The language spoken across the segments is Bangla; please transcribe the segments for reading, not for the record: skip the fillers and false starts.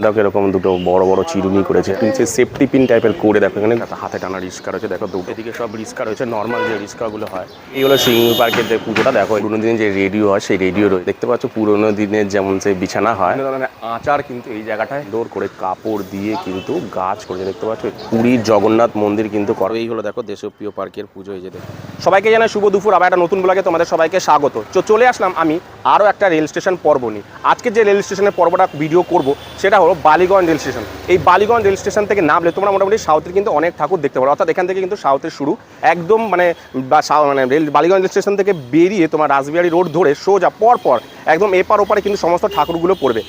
দেখো এরকম দুটো বড় বড় চিরুনি করেছে, সেফটি পিন টাইপের করে দেখো এখানে হাতে টানা রিস্কা রয়েছে। দেখো দুটো এদিকে সব রিস্কা রয়েছে, নর্মাল যে রিস্কাগুলো হয়। এই হলো সিঙ্গি পার্কের যে পুজোটা। দেখো পুরোনো দিনে যে রেডিও হয় সেই রেডিও রয়েছে, দেখতে পাচ্ছ পুরোনো দিনের যেমন সে বিছানা হয় ধরনের আচার কিন্তু এই জায়গাটায় ডোর করে কাপড় দিয়ে কিন্তু গাছ করেছে। দেখতে পাচ্ছ পুরীর জগন্নাথ মন্দির কিন্তু করো। এই হলো দেখো দেশপ্রিয় পার্কের পুজো। এই যে সবাইকে জানাই শুভ দুপুর, আবার একটা নতুন ব্লগে তোমাদের সবাইকে স্বাগত। চলে আসলাম আমি আরও একটা রেল স্টেশন পর্ব নিয়ে। আজকে যে রেল স্টেশনের পর্বটা ভিডিও করব সেটা হলো বালিগঞ্জ রেল স্টেশন। এই বালিগঞ্জ রেল স্টেশন থেকে নামলে তোমরা মোটামুটি সাউথের কিন্তু অনেক ঠাকুর দেখতে পারো, অর্থাৎ এখান থেকে কিন্তু সাউথের শুরু একদম মানে বালিগঞ্জ রেল স্টেশন থেকে বেরিয়ে তোমার রাসবিহারী রোড ধরে সোজা পরপর একদম এপার ওপারে কিন্তু সমস্ত ঠাকুরগুলো পড়বে।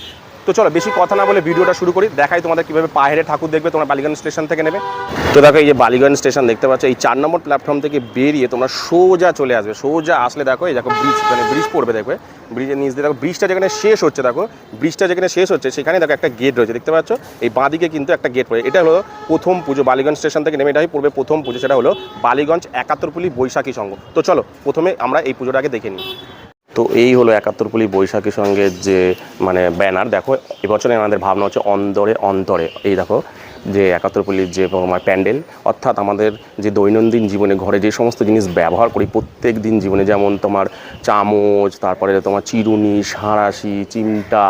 তো চলো বেশি কথা না বলে ভিডিওটা শুরু করি, দেখাই তোমাদের কীভাবে পাহাড়ে ঠাকুর দেখবে তোমরা বালিগঞ্জ স্টেশন থেকে নেবে। তো দেখো এই যে বালিগঞ্জ স্টেশন দেখতে পাচ্ছ, এই 4 নম্বর প্ল্যাটফর্ম থেকে বেরিয়ে তোমরা সোজা চলে আসবে। সোজা আসলে দেখো এই দেখো ব্রিজ, মানে ব্রিজ পড়বে, দেখবে ব্রিজের নিচ দিয়ে দেখো ব্রিজটা যেখানে শেষ হচ্ছে, দেখো ব্রিজটা যেখানে শেষ হচ্ছে সেখানে দেখো একটা গেট রয়েছে, দেখতে পাচ্ছ এই বাঁদিকে কিন্তু একটা গেট পড়ে। এটা হলো প্রথম পুজো বালিগঞ্জ স্টেশন থেকে নেমে, এটাই পড়বে প্রথম পুজো, সেটা হলো বালিগঞ্জ 71 বৈশাখী সংঘ। তো চলো প্রথমে আমরা এই পুজোটাকে দেখে নিই। তো এই হলো 71 বৈশাখী সঙ্গের যে মানে ব্যানার। দেখো এবছরে আমাদের ভাবনা হচ্ছে অন্তরে অন্তরে। এই দেখো যে 71 যে আমার প্যান্ডেল, অর্থাৎ আমাদের যে দৈনন্দিন জীবনে ঘরে যে সমস্ত জিনিস ব্যবহার করি প্রত্যেক দিন জীবনে, যেমন তোমার চামচ, তারপরে তোমার চিরুনি, সাঁড়াশি, চিমটা,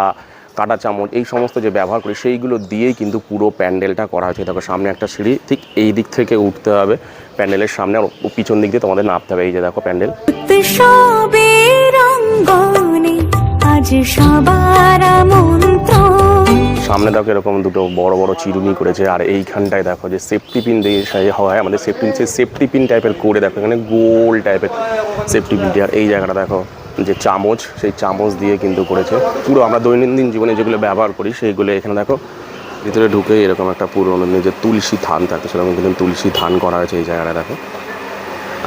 কাঁটা চামচ, এই সমস্ত যে ব্যবহার করি সেইগুলো দিয়েই কিন্তু পুরো প্যান্ডেলটা করা হয়েছে। দেখো সামনে একটা সিঁড়ি, ঠিক এই দিক থেকে উঠতে হবে প্যান্ডেলের সামনে, আর পিছন দিক দিয়ে তোমাদের নামতে হবে। এই যে দেখো প্যান্ডেল সামনে দেখো এরকম দুটো বড় বড় চিরুনি করেছে, আর এইখানটায় দেখো যে সেফটি পিন দিয়ে হয় আমাদের সেফটি পিন টাইপের করে দেখো এখানে গোল টাইপের সেফটি পিন দিয়ে। আর এই জায়গাটা দেখো যে চামচ, সেই চামচ দিয়ে কিন্তু করেছে পুরো আমরা দৈনন্দিন জীবনে যেগুলো ব্যবহার করি সেইগুলো। এখানে দেখো ভিতরে ঢুকে এরকম একটা পুরোনো দিনের যে তুলসী থান থাকে সেরকম কিন্তু তুলসী থান করা হয়েছে এই জায়গাটা দেখো।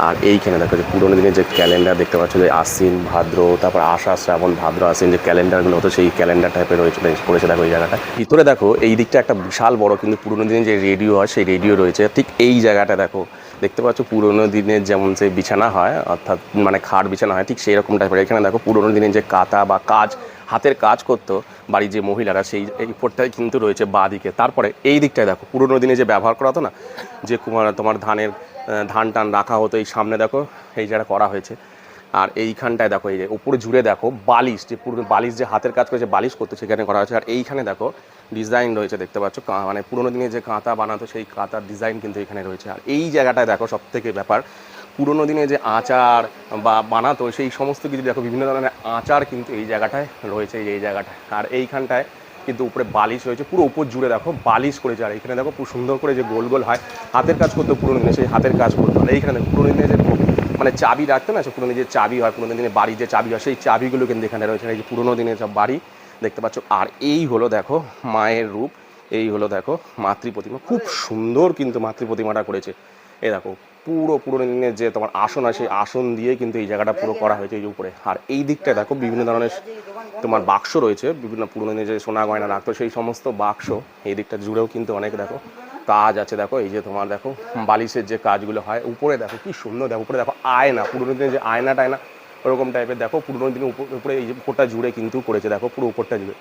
আর এইখানে দেখো যে পুরোনো দিনের যে ক্যালেন্ডার দেখতে পাচ্ছ, যে আশ্বিন ভাদ্র, তারপর আষাঢ় শ্রাবণ ভাদ্র আশ্বিন যে ক্যালেন্ডারগুলো হতো সেই ক্যালেন্ডার টাইপের করেছে দেখো এই জায়গাটা। ভিতরে দেখো এই দিকটা একটা বিশাল বড় কিন্তু পুরোনো দিনের যে রেডিও হয় সেই রেডিও রয়েছে। ঠিক এই জায়গাটা দেখো দেখতে পাচ্ছ পুরোনো দিনের যেমন যে বিছানা হয়, অর্থাৎ মানে খাট বিছানা হয়, ঠিক সেই রকম টাইপের। এখানে দেখো পুরোনো দিনের যে কাঁথা বা কাজ হাতের কাজ করতো বাড়ির যে মহিলারা, সেই এই উপরটাই কিন্তু রয়েছে বাঁ দিকে। তারপরে এই দিকটায় দেখো পুরোনো দিনে যে ব্যবহার করা হতো না, যে তোমার ধান টান রাখা হতো, এই সামনে দেখো এই জায়গাটা করা হয়েছে। আর এইখানটায় দেখো এই যে উপরে জুড়ে দেখো বালিশ, যে পুরো বালিশ যে হাতের কাজ করে যে বালিশ করতো সেখানে করা হয়েছে। আর এইখানে দেখো ডিজাইন রয়েছে, দেখতে পাচ্ছ মানে পুরোনো দিনে যে কাঁথা বানাতো সেই কাঁথার ডিজাইন কিন্তু এখানে রয়েছে। আর এই জায়গাটায় দেখো সব থেকে ব্যাপার, পুরোনো দিনে যে আচার বা বানাতো সেই সমস্ত কিছু দেখো বিভিন্ন ধরনের আচার কিন্তু এই জায়গাটায় রয়েছে, এই জায়গাটায়। আর এইখানটায় কিন্তু উপরে বালিশ রয়েছে, পুরো উপর জুড়ে দেখো বালিশ করেছে। আর এখানে দেখো পুরো সুন্দর করে যে গোল গোল হয় হাতের কাজ করতো পুরোনো দিনে, সেই হাতের কাজ করতো। আর এইখানে দেখো পুরোনো দিনে যে মানে চাবি রাখতো না, সে পুরোনো যে চাবি হয়, পুরোনো দিনে বাড়ির যে চাবি হয় সেই চাবিগুলো কিন্তু এখানে রয়েছে। এই যে পুরোনো দিনের সব বাড়ি দেখতে পাচ্ছ। আর এই হলো দেখো মায়ের রূপ, এই হলো দেখো মাতৃ প্রতিমা, খুব সুন্দর কিন্তু মাতৃ প্রতিমাটা করেছে। এই দেখো পুরো পুরোনো দিনের যে তোমার আসন হয় সেই আসন দিয়ে কিন্তু এই জায়গাটা পুরো করা হয়েছে এই উপরে। আর এই দিকটায় দেখো বিভিন্ন ধরনের তোমার বাক্স রয়েছে, বিভিন্ন পুরোনো দিনে যে সোনা গয়না রাখতো সেই সমস্ত বাক্স। এই দিকটা জুড়েও কিন্তু অনেক দেখো কাজ আছে। দেখো এই যে তোমার দেখো বালিশের যে কাজগুলো হয়, উপরে দেখো কি সুন্দর, দেখো উপরে দেখো আয়না, পুরোনো দিনে যে আয়না টায়না ওরকম টাইপের দেখো পুরোনো দিনের উপরে এই যে উপরটা জুড়ে কিন্তু করেছে, দেখো পুরো উপরটা জুড়ে।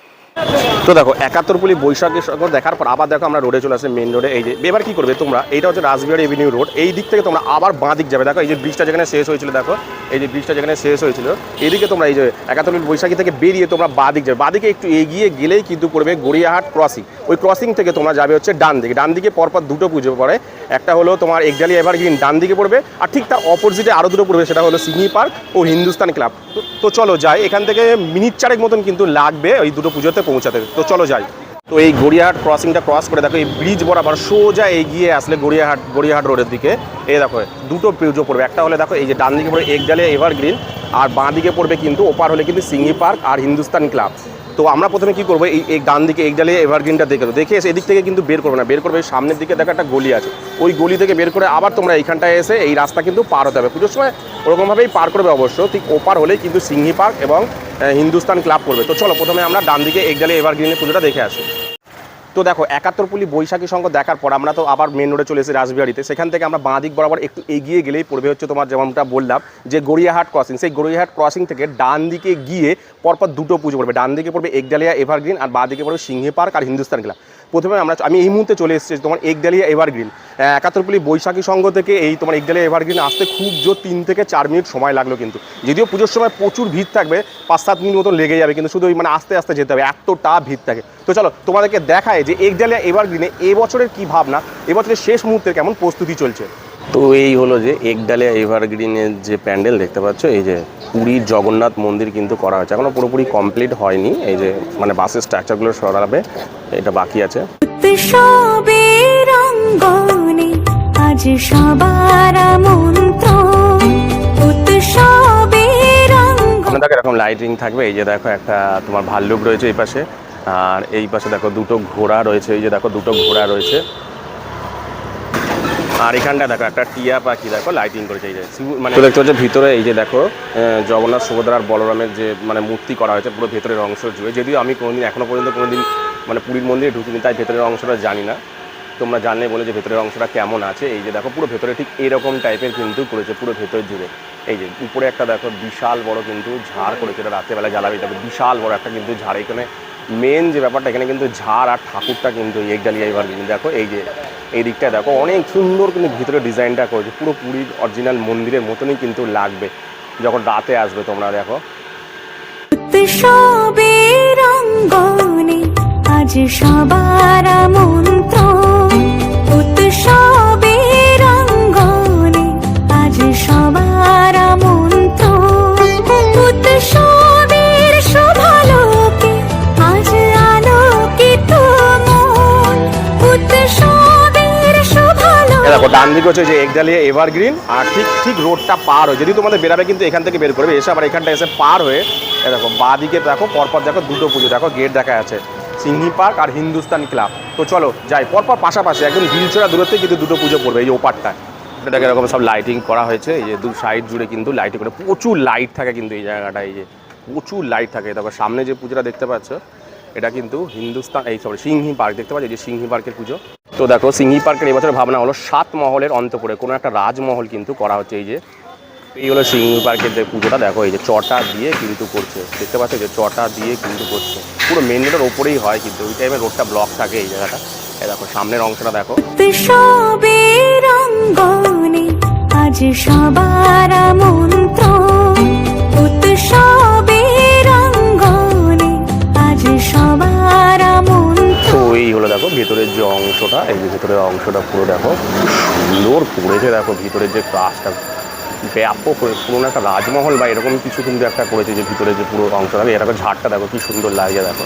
তো দেখো 71 বৈশাখী সংঘ দেখার পর আবার দেখো আমরা রোডে চলে আসলে মেন রোডে। এই যে এবার কি করবে তোমরা, এইটা হচ্ছে রাসবিহারী এভিনিউ রোড, এই দিক থেকে তোমরা আবার বাঁ দিক যাবে। দেখো এই যে ব্রিজটা যেখানে শেষ হয়েছিল, দেখো এই যে ব্রিজটা যেখানে শেষ হয়েছিল এইদিকে তোমরা এই যে 71 বৈশাখী থেকে বেরিয়ে তোমরা বাঁ দিক যাবে। বাঁ দিকে একটু এগিয়ে গেলেই কিন্তু পড়বে গড়িয়াহাট ক্রসিং। ওই ক্রসিং থেকে তোমরা যাবে হচ্ছে ডান দিকে। ডান দিকে পরপর দুটো পুজো পড়ে, একটা হলো তোমার একজালি এভারগ্রিন ডান দিকে পড়বে, আর ঠিক তার অপোজিটে আরও দুটো পড়বে, সেটা হলো সিঙ্গি পার্ক ও হিন্দুস্তান ক্লাব। তো চলো যাই, এখান থেকে মিনিট 4 মতন কিন্তু লাগবে ওই দুটো পুজোতে পৌঁছাতে। তো চলো যাই। তো এই গড়িয়াহাট ক্রসিংটা ক্রস করে দেখো এই ব্রিজ বরাবর সোজা এগিয়ে আসলে গড়িয়াহাট রোডের দিকে এই দেখো দুটো পুজো পড়বে। একটা হলে দেখো এই যে ডান দিকে পড়বে একজালি এভারগ্রিন, আর বাঁ দিকে পড়বে কিন্তু ওপার হলে কিন্তু সিঙ্গি পার্ক আর হিন্দুস্তান ক্লাব। তো আমরা প্রথমে কি করবো, এই ডান দিকে একজালি এভারগ্রিনটা দেখে এসে এদিক থেকে কিন্তু বের করবে না, বের করবে সামনের দিকে দেখো একটা গলি আছে, ওই গলি থেকে বের করে আবার তোমরা এইখানটায় এসে এই রাস্তা কিন্তু পার হতে হবে। পুজোর সময় ওরকমভাবেই পার করবে অবশ্য, ঠিক ওপার হলেই কিন্তু সিঙ্গি পার্ক এবং হিন্দুস্তান ক্লাব করবে। তো চলো প্রথমে আমরা ডান দিকে একজালি এভারগ্রিনের পুজোটা দেখে আসি। তো দেখো 71 বৈশাখী সংঘ দেখার পর আমরা তো আবার মেন রোডে চলে এসেছি রাসবিহারিতে। সেখান থেকে আমরা বাঁ দিক বরাবর একটু এগিয়ে গেলেই পড়বে হচ্ছে তোমার যেমনটা বললাম যে গড়িয়াহাট ক্রসিং। সেই গড়িয়াহাট ক্রসিং থেকে ডান দিকে গিয়ে পরপর দুটো পুজো পড়বে। ডান দিকে পড়বে একডালিয়া এভারগ্রিন আর বাঁ দিকে পড়বে সিংহি পার্ক আর হিন্দুস্তান ক্লাব। প্রথমে আমি এই মুহূর্তে চলে এসেছি তোমার একডালিয়া এভারগ্রিন। 71 বৈশাখী সংঘ থেকে এই তোমার একডালিয়া এভারগ্রিন আসতে খুব জোর 3 থেকে 4 মিনিট সময় লাগলো। কিন্তু যদিও পুজোর সময় প্রচুর ভিড় থাকবে, 5-7 মিনিট মতো লেগে যাবে, কিন্তু শুধু মানে আস্তে আস্তে যেতে হবে, এতটা ভিড় থাকে। তো চলো তোমাদেরকে দেখায় যে একডালিয়া এভারগ্রিনে এবছরের কী ভাবনা, এবছরের শেষ মুহূর্তের কেমন প্রস্তুতি চলছে। তো এই হলো যে একডালিয়া এভারগ্রিনের যে প্যান্ডেল দেখতে পাচ্ছ, এই যে পুরীর জগন্নাথ মন্দির কিন্তু করা হয়েছে, এখনো পুরোপুরি কমপ্লিট হয়নি। এই যে মানে বাসের স্ট্রাকচারগুলো সরাবে, এটা বাকি আছে। দেখো এরকম লাইটিং থাকবে। এই যে দেখো একটা তোমার ভাল্লুক রয়েছে এই পাশে, আর এই পাশে দেখো দুটো ঘোড়া রয়েছে। এই যে দেখো দুটো ঘোড়া রয়েছে, আর এখানটা দেখো একটা টিয়া পাখি দেখো লাইটিং করেছে। এই যে মানে দেখতে পাচ্ছ ভিতরে এই যে দেখো জগন্নাথ সুভদ্রা আর বলরামের যে মানে মূর্তি করা হয়েছে পুরো ভেতরের অংশ জুড়ে। যদিও আমি কোনোদিন এখনো পর্যন্ত কোনোদিন মানে পুরীর মন্দিরে ঢুকিনি, তাই ভেতরের অংশটা জানি না। তোমরা জানলে বলে যে ভেতরের অংশটা কেমন আছে। এই যে দেখো পুরো ভেতরে ঠিক এরকম টাইপের কিন্তু করেছে পুরো ভেতর জুড়ে। এই যে উপরে একটা দেখো বিশাল বড় কিন্তু ঝাড় করেছে, এটা রাত্রেবেলা জ্বালাবে। দেখো বিশাল বড় একটা কিন্তু ঝাড়। এখানে মেন যে ব্যাপারটা, এখানে কিন্তু ঝাড় আর ঠাকুরটা কিন্তু একডালিয়া এভারগ্রিন। দেখো এই যে এই দিকটা দেখো অনেক সুন্দর কিন্তু ভিতরে ডিজাইনটা করেছে, পুরো পুরীর অরিজিনাল মন্দিরের মতনই কিন্তু লাগবে যখন রাতে আসবে তোমরা। দেখো আজ সবার আমন্ত্রণ, উৎসবের অঙ্গনে আজ সবার আমন্ত্রণ, উৎসবের শোভালোকে আজ আলোকিত মন, উৎসবের শোভালোকে। দেখো ডান দিকে হচ্ছে যে একডালিয়া এভারগ্রিন, আর ঠিক রোডটা পার হয়ে যদি তোমাদের বেরাবে কিন্তু এখান থেকে বের করবে, এসে আবার এখানটা এসে পার হয়ে দেখো বাঁ দিকে দেখো পরপর দেখো দুটো পুজো দেখো গেট দেখা আছে, সিংহি পার্ক আর হিন্দুস্তান ক্লাব। তো চলো যাই, পরপর পাশাপাশি একদম ঢিলছড়া দূরত্বে কিন্তু দুটো পুজো পড়বে। এই যে ওপারটায় এটাকে এরকম সব লাইটিং করা হয়েছে। এই যে দু সাইড জুড়ে কিন্তু লাইটিং করে, প্রচুর লাইট থাকে কিন্তু এই জায়গাটা। এই যে প্রচুর লাইট থাকে। তারপর সামনে যে পুজোটা দেখতে পাচ্ছ এটা কিন্তু হিন্দুস্তান সিংহি পার্ক দেখতে পাচ্ছ, এই যে সিংহি পার্কের পুজো। তো দেখো সিংহি পার্কের এবছর ভাবনা হলো 7 মহলের অন্তপুরে কোনো একটা রাজমহল কিন্তু করা হচ্ছে। এই হলো সিংহি পার্কের যে পুজোটা। দেখো এই যে চটা দিয়ে কিন্তু করছে, দেখতে পাচ্ছ যে চটা দিয়ে কিন্তু করছে, পুরো মেন রোডের ওপরেই হয় কিন্তু ওই টাইমে রোডটা ব্লক থাকে এই জায়গাটা। এই দেখো সামনের অংশটা দেখো। আজ সবার আমন্ত্রণ, উৎসবের অঙ্গনে আজ সবার আমন্ত্রণ। তো এই হলো দেখো ভেতরের যে অংশটা, এই যে ভেতরের অংশটা পুরো দেখো সুন্দর করেছে। দেখো ভিতরের যে কাজটা ব্যাপক, পুরোনো একটা রাজমহল বা এরকম কিছু কিন্তু একটা করেছে যে ভিতরে যে পুরো অংশটা। এরকম ঝাড়টা দেখো কি সুন্দর লাগে। দেখো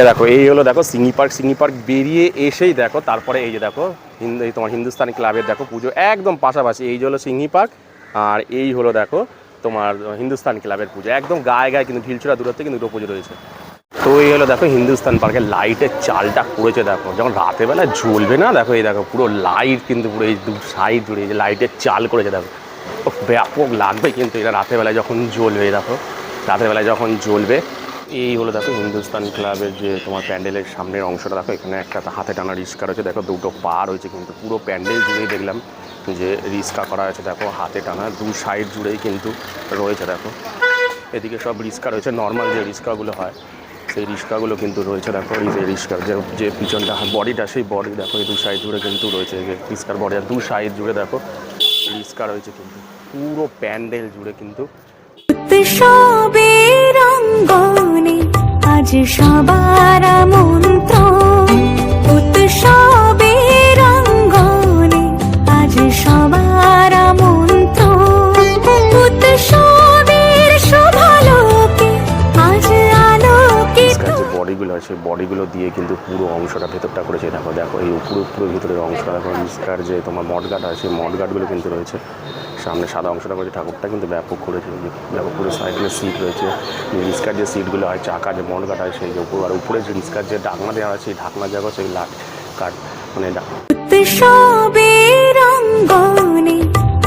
দেখো এই হলো দেখো সিংহি পার্ক বেরিয়ে এসেই দেখো তারপরে এই যে দেখো তোমার হিন্দুস্তানি ক্লাবের দেখো পুজো একদম পাশাপাশি। এই যে হলো সিংহি পার্ক আর এই হলো দেখো তোমার হিন্দুস্তান ক্লাবের পুজো, একদম গায়ে গায়ে কিন্তু ঢিলছড়া দূরত্বে কিন্তু দুটো পুজো রয়েছে। তো এই হলো দেখো হিন্দুস্তান পার্কের লাইটের চালটা করেছে। দেখো যখন রাতেরবেলা জ্বলবে না, দেখো এই দেখো পুরো লাইট কিন্তু পুরো এই দু সাইড জুড়ে এই যে লাইটের চাল করেছে। দেখো ব্যাপক লাগবে কিন্তু এটা রাতেরবেলায় যখন জ্বলবে। দেখো রাতেরবেলায় যখন জ্বলবে। এই হলো দেখো হিন্দুস্তান ক্লাবের যে তোমার প্যান্ডেলের সামনের অংশটা। দেখো এখানে একটা হাতে টানা রিক্সা রয়েছে, দেখো দুটো পা রয়েছে কিন্তু পুরো প্যান্ডেল জুড়েই দেখলাম যে রিক্সা করা হয়েছে। দেখো হাতে টানা দু সাইড জুড়েই কিন্তু রয়েছে। দেখো এদিকে সব রিক্সা রয়েছে, নর্মাল যে রিক্সাগুলো হয় সেই রিক্সাগুলো কিন্তু রয়েছে। দেখো এই যে রিক্সার যে পিছনটা বডিটা, সেই বডি দেখো এই দু সাইড জুড়ে কিন্তু রয়েছে। এই যে রিক্সার বডি আর দু সাইড জুড়ে দেখো রিক্সা রয়েছে কিন্তু পুরো প্যান্ডেল জুড়ে কিন্তু। উৎসবের অঙ্গনে আজ সবার আমন্ত্রণ, উৎসবের অঙ্গনে আজ সবার আমন্ত্রণ, উৎসবের শোভালোকে আজ আলোকিত। যে বডিগুলো আছে বডিগুলো দিয়ে কিন্তু পুরো অংশটা ভেতরটা করেছে। দেখো দেখো এই পুরো ভিতরের অংশটা দেখো রিস্কার যে তোমার মডগাট আছে সেই মডগাটগুলো কিন্তু রয়েছে। সামনে সাদা অংশটা করেছে, ঠাকুরটা কিন্তু ব্যাপক করেছে। দেখো পুরো সাইডে সিট রয়েছে, রিস্কার যে সিটগুলো হয় চাকা যে মডগাট আছে সেই উপর, আর উপরে যে রিস্কার যে ঢাকনা দেওয়া আছে সেই ঢাকনা জায়গা সেই কাঠ মানে উৎসবের অঙ্গনে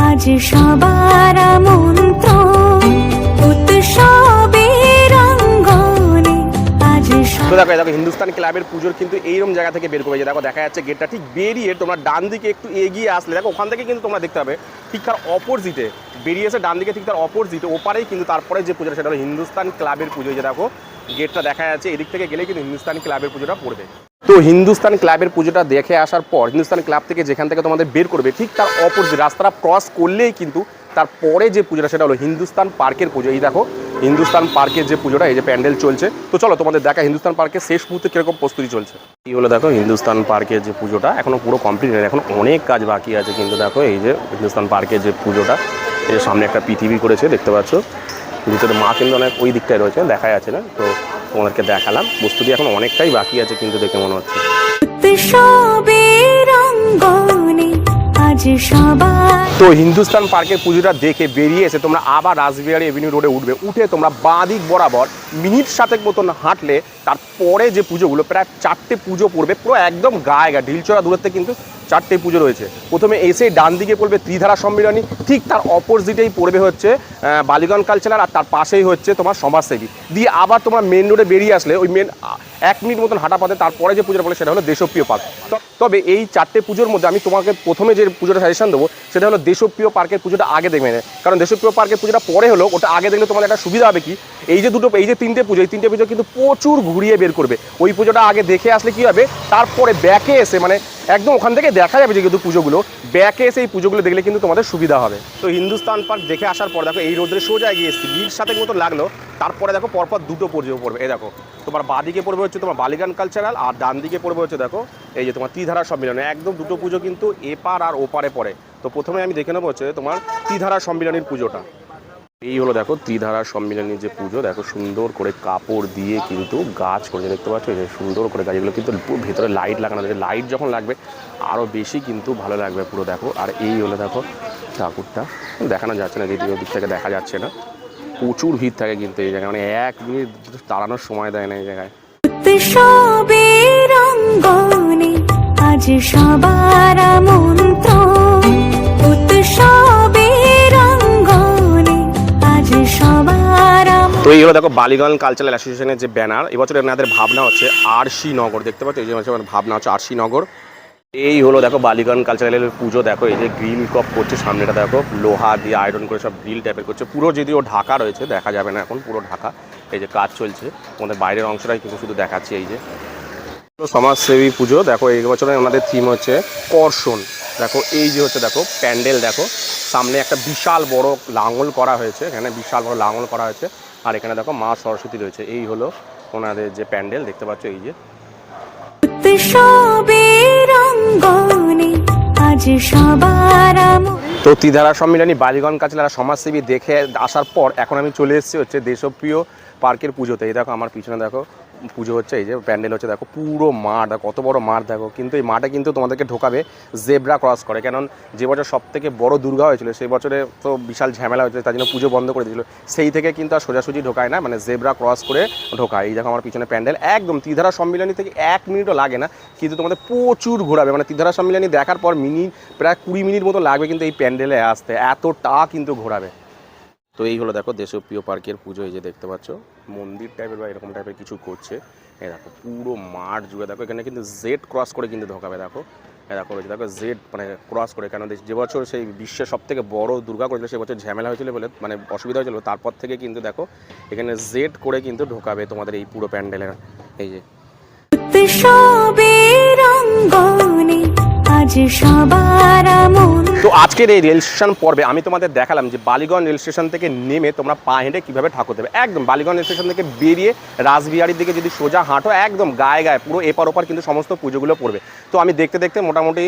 আজ সবার আমন্ত্রণ, উৎসবের অঙ্গনে আজ তো দেখো দেখো হিন্দুস্তান ক্লাবের পুজোর কিন্তু এইরকম জায়গা থেকে বের করবে, যে দেখো দেখা যাচ্ছে গেটটা ঠিক বেরিয়ে তোমরা ডান দিকে একটু এগিয়ে আসলে দেখো ওখান থেকে কিন্তু তোমরা দেখতে পাবে ঠিক তার অপোজিটে বেরিয়ে এসে ডান দিকে ঠিক তার অপোজিটে ওপারেই কিন্তু তারপরে যে পুজোটা সেটা হলো হিন্দুস্তান ক্লাবের পুজো। যে দেখো গেটটা দেখা যাচ্ছে, এদিক থেকে গেলে কিন্তু হিন্দুস্তান ক্লাবের পুজোটা পড়বে। তো হিন্দুস্তান ক্লাবের পুজোটা দেখে আসার পর হিন্দুস্তান ক্লাব থেকে যেখান থেকে তোমাদের বের করবে ঠিক তার অপোজিট রাস্তাটা ক্রস করলেই কিন্তু তারপরে যে পুজোটা সেটা হলো হিন্দুস্তান পার্কের পুজো। এই দেখো হিন্দুস্তান পার্কের যে পুজোটা, এই যে প্যান্ডেল চলছে। তো চলো তোমাদের দেখা হিন্দুস্তান পার্কের শেষ মুহূর্তে কীরকম প্রস্তুতি চলছে। এই হলো দেখো হিন্দুস্তান পার্কের যে পুজোটা এখনও পুরো কমপ্লিট হয়নি, এখন অনেক কাজ বাকি আছে। কিন্তু দেখো এই যে হিন্দুস্তান পার্কের যে পুজোটা, এই যে সামনে একটা পৃথিবী করেছে দেখতে পাচ্ছ, ভিতরে মা কিন্তু অনেক ওই দিকটায় রয়েছে, দেখা যাচ্ছে না। তো তোমাদেরকে দেখালাম, প্রস্তুতি এখন অনেকটাই বাকি আছে কিন্তু দেখে মনে হচ্ছে। তো হিন্দুস্তান পার্কের পুজোটা দেখে বেরিয়ে এসে তোমরা আবার রাসবিহারী এভিনিউ রোডে উঠবে, উঠে তোমরা বাঁ দিক বরাবর মিনিট 7 মতন হাঁটলে তারপরে যে পুজোগুলো প্রায় 4টে পুজো পড়বে, পুরো একদম গায়ে ঢিলচড়া দূরত্বে কিন্তু 4টে পুজো রয়েছে। প্রথমে এসে ডান দিকে পড়বে ত্রিধারা সম্মিলনী, ঠিক তার অপোজিটেই পড়বে হচ্ছে বালিগঞ্জ কালচারাল, আর তার পাশেই হচ্ছে তোমার সমাজসেবী। দিয়ে আবার তোমরা মেন রোডে বেরিয়ে আসলে ওই মেন 1 মিনিট মতন হাঁটা পথে তারপরে যে পুজোটা পড়ে সেটা হলো দেশপ্রিয় পার্ক। তবে এই 4টে পুজোর মধ্যে আমি তোমাকে প্রথমে যে পুজোটা সাজেশন দেবো সেটা হলো দেশপ্রিয় পার্কের পুজোটা আগে দেখবে না, কারণ দেশপ্রিয় পার্কের পুজোটা পরে হলো, ওটা আগে দেখলে তোমাদের একটা সুবিধা হবে কি, এই যে 3টে পুজো, এই 3টে পুজো কিন্তু প্রচুর ঘুরিয়ে বের করবে। ওই পুজোটা আগে দেখে আসলে কি হবে, তারপরে ব্যাকে এসে মানে একদম ওখান থেকে দেখা যাবে যে কিন্তু পুজোগুলো, ব্যাকে এসে এই পুজোগুলো দেখলে কিন্তু তোমাদের সুবিধা হবে। তো হিন্দুস্তান পার্ক দেখে আসার পর দেখো এই রোদ্রে সোজা গিয়ে এসেছি, মিনিট 7 মতো লাগলো। তারপরে দেখো পরপর 2টো পুজো পড়বে। এই দেখো তোমার বাঁ দিকে পড়বে হচ্ছে তোমার বালিগঞ্জ কালচারাল, আর ডান দিকে পড়বে হচ্ছে দেখো এই যে তোমার ত্রিধারা সম্মিলনী। একদম 2টো পুজো কিন্তু এপার আর ওপারে পড়ে। তো প্রথমে আমি দেখে নেবো হচ্ছে তোমার ত্রিধারা সম্মিলনীর পুজোটা। এই হলো দেখো ত্রিধারা সম্মিলনীর যে পুজো, দেখো সুন্দর করে কাপড় দিয়ে কিন্তু গাছ করেছে দেখতে পাচ্ছ, এই যে সুন্দর করে গাছ, এগুলো কিন্তু ভেতরে লাইট লাগানো আছে, লাইট যখন লাগবে আরও বেশি কিন্তু ভালো লাগবে পুরো দেখো। আর এই হলো দেখো ঠাকুরটা, দেখানো যাচ্ছে না, যেদিকে দিক থেকে দেখা যাচ্ছে না, প্রচুর ভিড় থাকে কিন্তু এই জায়গায়, মানে 1 মিনিট দাঁড়ানোর সময় দেয় না এই জায়গায়। তো এই হলো দেখো বালিগঞ্জ কালচারাল অ্যাসোসিয়েশনের যে ব্যানার, এবছর এনাদের ভাবনা হচ্ছে আরসি নগর, দেখতে পাচ্ছ এই যে ভাবনা হচ্ছে আরসি নগর। এই হলো দেখো বালিগঞ্জ কালচারালের পুজো, দেখো এই যে গ্রিল কপ করছে সামনেটা, দেখো লোহা দিয়ে আয়রন করে সব গ্রিল টাইপের করছে, পুরো যদিও ঢাকা রয়েছে দেখা যাবে না এখন, পুরো ঢাকা। এই যে কাজ চলছে, আমাদের বাইরের অংশটাই কিন্তু শুধু দেখাচ্ছি। এই যে সমাজসেবী পুজো, দেখো এই বছরে ওনাদের থিম হচ্ছে কর্ষণ। দেখো এই যে হচ্ছে দেখো প্যান্ডেল, দেখো সামনে একটা বিশাল বড় লাঙল করা হয়েছে, এখানে বিশাল বড় লাঙল করা হয়েছে, আর এখানে দেখো মা সরস্বতী রয়েছে। এই হলো ওনাদের যে প্যান্ডেল দেখতে পাচ্ছ। এই যে তো ত্রিধারা সম্মিলনী বালিগঞ্জ কালচারাল সমাজসেবী দেখে আসার পর এখন আমি চলে এসেছি হচ্ছে দেশপ্রিয় পার্কের পুজোতে। এই দেখো আমার পিছনে দেখো পুজো হচ্ছে, এই যে প্যান্ডেল হচ্ছে, দেখো পুরো মাঠ, কত বড় মাঠ দেখো। কিন্তু এই মাঠে কিন্তু তোমাদেরকে ঢোকাবে জেব্রা ক্রস করে, কারণ যে বছর সবথেকে বড় দুর্গা হয়েছিল সেই বছরে তো বিশাল ঝামেলা হয়েছিল, তার জন্য পুজো বন্ধ করে দিয়েছিল, সেই থেকে কিন্তু আর সোজাসুজি ঢোকায় না, মানে জেব্রা ক্রস করে ঢোকায়। এই দেখো আমার পিছনে প্যান্ডেল, একদম ত্রিধারা সম্মিলনী থেকে 1 মিনিটও লাগে না, কিন্তু তোমাদের প্রচুর ঘোরাবে, মানে ত্রিধারা সম্মিলনী দেখার পর প্রায় 20 মিনিট মতো লাগবে কিন্তু এই প্যান্ডেলে আসতে, এতটা কিন্তু ঘোরাবে। তো এই হলো দেখো দেশপ্রিয় পার্কের পুজো, এই যে দেখতে পাচ্ছ মন্দির টাইপের বা এরকম টাইপের কিছু করছে। এই দেখো পুরো মাঠ জুড়ে দেখো, এখানে কিন্তু জেড ক্রস করে কিন্তু ঢোকাবে। দেখো দেখো দেখো জেড মানে ক্রস করে, কেন যে বছর সেই বিশ্বের সবথেকে বড় দুর্গা করেছিল সে বছর ঝামেলা হয়েছিল বলে, মানে অসুবিধা হয়েছিল, তারপর থেকে কিন্তু দেখো এখানে জেড করে কিন্তু ঢোকাবে তোমাদের এই পুরো প্যান্ডেলের। এই যে তো আজকের এই রেল স্টেশন পর্বে আমি তোমাদের দেখালাম যে বালিগঞ্জ রেল স্টেশন থেকে নেমে তোমরা পা হেঁটে কীভাবে ঠাকুর দেবে। একদম বালিগঞ্জ রেল স্টেশন থেকে বেরিয়ে রাসবিহারীর দিকে যদি সোজা হাঁটো, একদম গায়ে গায়ে পুরো এপার ওপার কিন্তু সমস্ত পুজোগুলো পড়বে। তো আমি দেখতে দেখতে মোটামুটি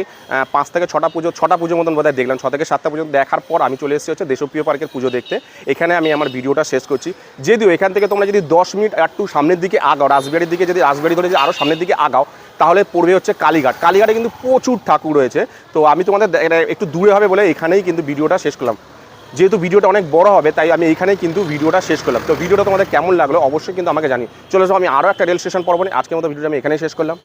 5 থেকে 6টা পুজো মতন বোধহয় দেখলাম, 6 থেকে 7টা পুজো দেখার পর আমি চলে এসেছি হচ্ছে দেশপ্রিয় পার্কের পুজো দেখতে। এখানে আমি আমার ভিডিওটা শেষ করছি। যদিও এখান থেকে তোমরা যদি 10 মিনিট একটু সামনের দিকে আগাও, রাসবিহারীর দিকে যদি রাসবিহারী ধরে যদি আরও সামনের দিকে আগাও, তাহলে পড়বে হচ্ছে কালীঘাট। কালীঘাটে কিন্তু প্রচুর ঠাকুর রয়েছে। তো আমি তোমাদের একটু দূরে হবে বলে এখানেই কিন্তু ভিডিওটা শেষ করলাম, যেহেতু ভিডিওটা অনেক বড় হবে তাই আমি এইখানেই কিন্তু ভিডিওটা শেষ করলাম। তো ভিডিওটা তোমাদের কেমন লাগলো অবশ্যই কিন্তু আমাকে জানি। চলে যাও, আমি আরও একটা রেল স্টেশন পর্ব নিয়ে আজকের মতো ভিডিওটা আমি এখানেই শেষ করলাম।